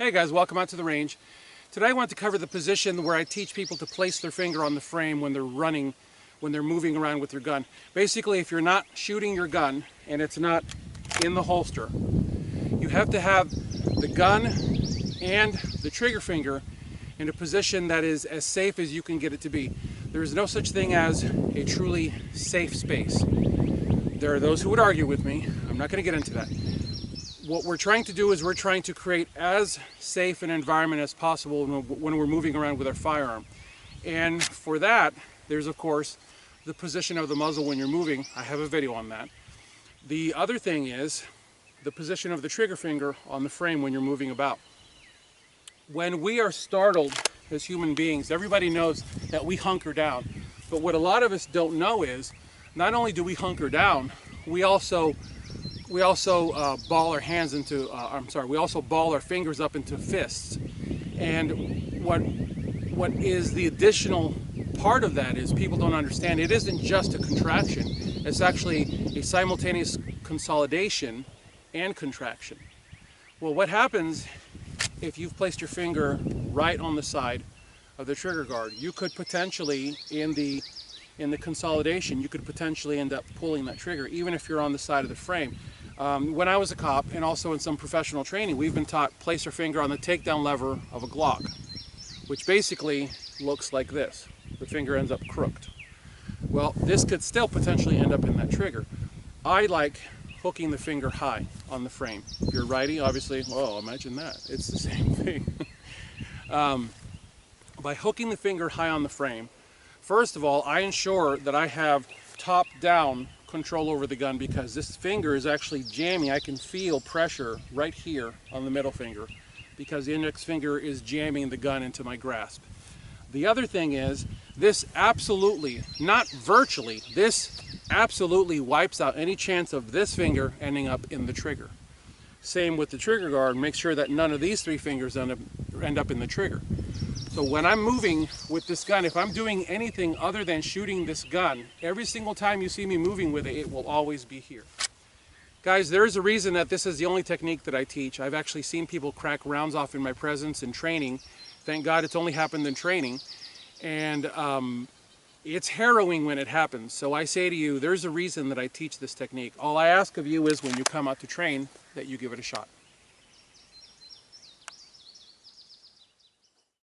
Hey guys, welcome out to the range. Today I want to cover the position where I teach people to place their finger on the frame when they're running, when they're moving around with their gun. Basically, if you're not shooting your gun and it's not in the holster, you have to have the gun and the trigger finger in a position that is as safe as you can get it to be. There is no such thing as a truly safe space. There are those who would argue with me. I'm not going to get into that. What we're trying to do is we're trying to create as safe an environment as possible when we're moving around with our firearm. And for that, there's of course the position of the muzzle when you're moving. I have a video on that. The other thing is the position of the trigger finger on the frame when you're moving about. When we are startled as human beings, everybody knows that we hunker down. But what a lot of us don't know is, not only do we hunker down, we also ball our hands into, we also ball our fingers up into fists. And what is the additional part of that is people don't understand. It isn't just a contraction. It's actually a simultaneous consolidation and contraction. Well, what happens if you've placed your finger right on the side of the trigger guard? You could potentially, in the consolidation, you could potentially end up pulling that trigger, even if you're on the side of the frame. When I was a cop, and also in some professional training, we've been taught place our finger on the takedown lever of a Glock, which basically looks like this. The finger ends up crooked. Well, this could still potentially end up in that trigger. I like hooking the finger high on the frame. If you're righty, obviously, well, imagine that. It's the same thing. By hooking the finger high on the frame, first of all, I ensure that I have top-down control over the gun, because this finger is actually jamming. I can feel pressure right here on the middle finger because the index finger is jamming the gun into my grasp. The other thing is, this absolutely, not virtually, this absolutely wipes out any chance of this finger ending up in the trigger. Same with the trigger guard. Make sure that none of these three fingers end up in the trigger. So when I'm moving with this gun, if I'm doing anything other than shooting this gun, every single time you see me moving with it, it will always be here. Guys, there's a reason that this is the only technique that I teach. I've actually seen people crack rounds off in my presence in training. Thank God it's only happened in training. And it's harrowing when it happens. So I say to you, there's a reason that I teach this technique. All I ask of you is when you come out to train, that you give it a shot.